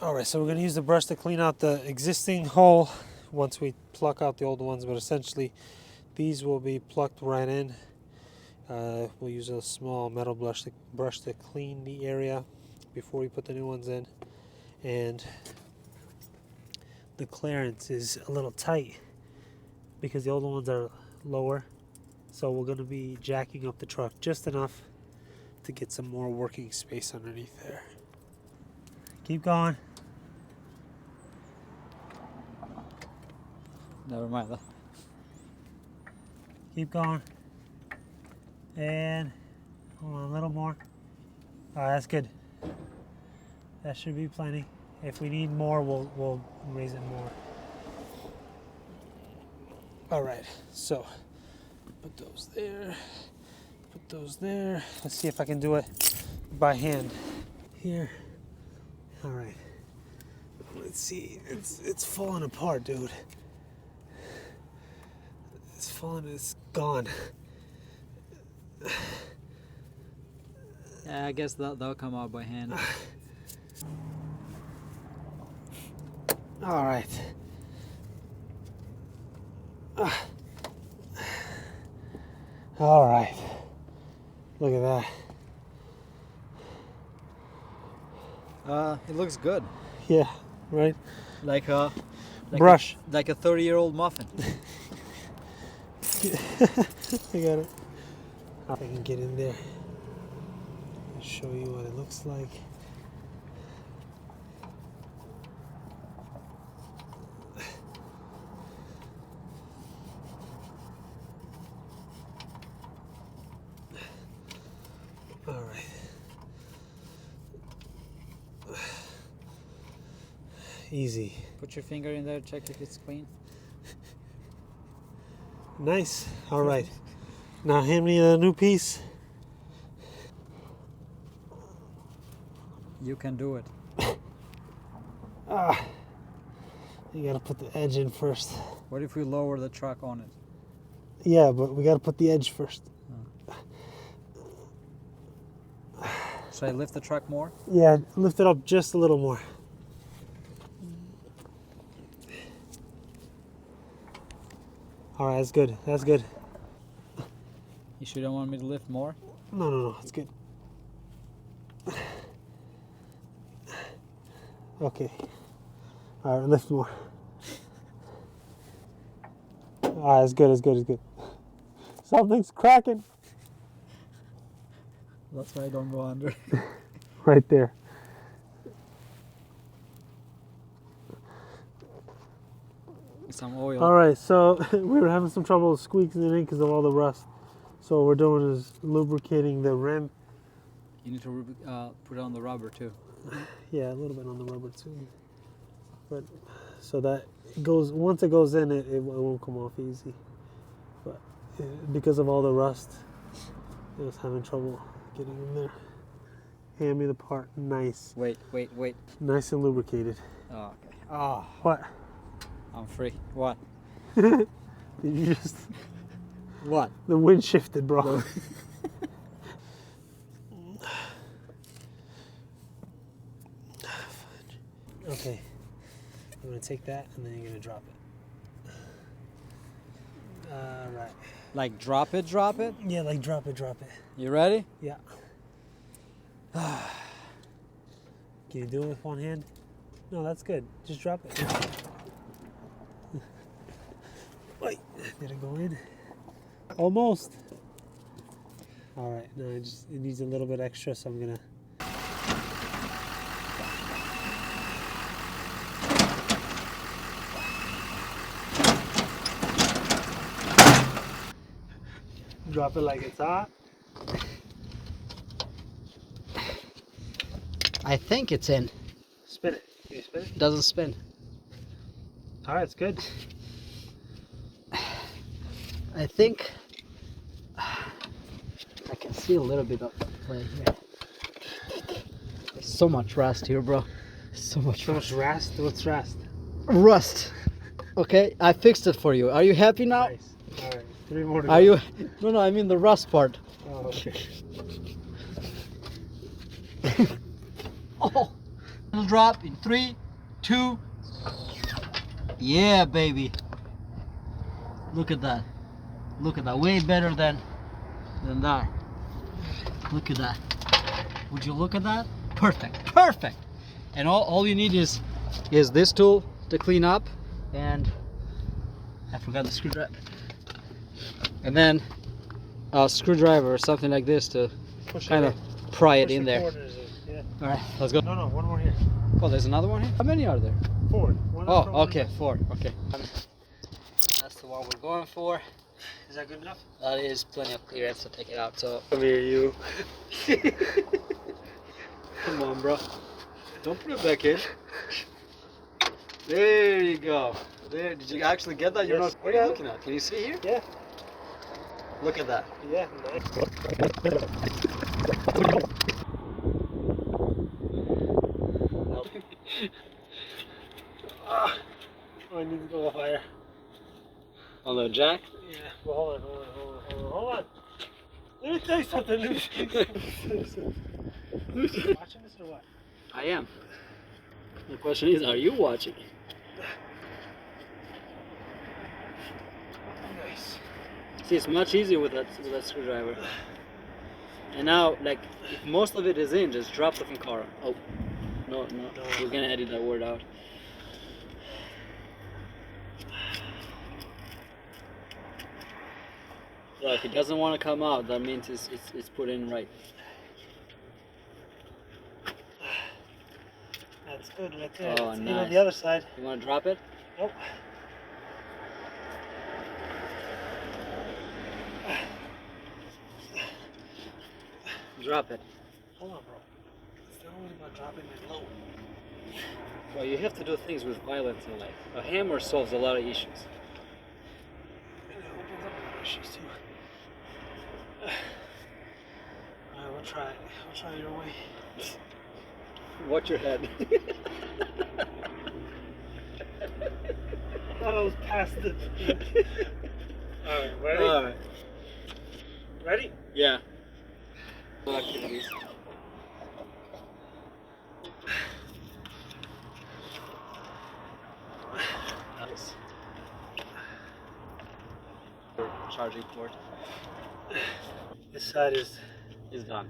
Alright, so we're going to use the brush to clean out the existing hole once we pluck out the old ones, but essentially these will be plucked right in. We'll use a small metal brush to clean the area before we put the new ones in. And the clearance is a little tight because the older ones are lower. So we're going to be jacking up the truck just enough to get some more working space underneath there. Keep going. Never mind that. Keep going. And hold on a little more. Alright, that's good. That should be plenty. If we need more, we'll raise it more. Alright, so put those there. Put those there. Let's see if I can do it by hand. Here. Alright. Let's see. It's falling apart, dude. It's falling, it's gone. Yeah, I guess that'll come out by hand. All right. All right. Look at that. It looks good. Yeah, right? Like a Brush. like a 30-year-old muffin. I got it. I can get in there and show you what it looks like. All right. Easy. Put your finger in there, check if it's clean. Nice. All right. Now hand me a new piece. You can do it. You gotta put the edge in first. What if we lower the truck on it? Yeah, but we gotta put the edge first. Should I lift the truck more? Yeah, lift it up just a little more. All right, that's good. That's good. You sure don't want me to lift more? No, it's good. Okay. All right, lift more. All right, it's good. It's good. It's good. Something's cracking. That's why I don't go under. Right there. Some oil. All right, so we were having some trouble squeaking it in because of all the rust. So what we're doing is lubricating the rim. You need to put on the rubber too. Yeah, a little bit on the rubber too. But so that it goes, once it goes in, it won't come off easy. But because of all the rust, I was having trouble getting in there. Hand me the part. Nice. Wait. Nice and lubricated. Oh, okay. Oh, What? I'm free. What? Did you just... What? The wind shifted, bro. Okay. I'm going to take that and then you're going to drop it. Right. Like drop it? Yeah, like drop it. You ready? Yeah. Can you do it with one hand? No, that's good. Just drop it. Wait, did it go in? Almost. All right, no, it needs a little bit extra, so I'm gonna. Drop it like it's hot. I think it's in. Spin it. Can you spin it? Doesn't spin. All right, it's good. I think I can see a little bit of play here. There's so much rust here, bro. So much rust. Rust? What's rust? Rust. Okay, I fixed it for you. Are you happy now? Nice. All right, 3 more to Are go. you? No, I mean the rust part. Oh, okay. Oh, It'll drop in 3, 2. Yeah, baby. Look at that. Look at that. Way better than that. Look at that. Would you look at that? Perfect. Perfect. And all you need is this tool to clean up, and I forgot the screwdriver. And then a screwdriver or something like this to kind of pry it in there. Yeah. All right, let's go. No, one more here. Oh, there's another one here? How many are there? 4. One up front, Oh, one okay, back. 4. Okay. That's the one we're going for. Is that good enough? That is plenty of clearance to take it out. So Come here, you. come on, bro. Don't put it back in. There you go. There. Did you actually get that? You're Yes. not. What are you looking at? Can you see here? Yeah. Look at that. Yeah, nice. Oh, I need to go higher. On the jack? Yeah. Well, hold on. Let me tell you something. Watching this or what? I am. The question is, are you watching? Nice. See, it's much easier with that screwdriver. And now, like, if most of it is in, just drop the fucking car. Oh, no, we're gonna edit that word out. So if it doesn't want to come out, that means it's put in right. That's good right there. Oh, It's in nice. on the other side. You want to drop it? Nope. Drop it. Hold on, bro. It's not always about dropping it low. Well, you have to do things with violence in life. A hammer solves a lot of issues. And it opens up other issues too. Alright, we'll try it. We'll try your way. Watch your head. I thought I was past it. Alright, ready? Alright. Ready? Yeah. Activities. Nice. Charging port This side is is done.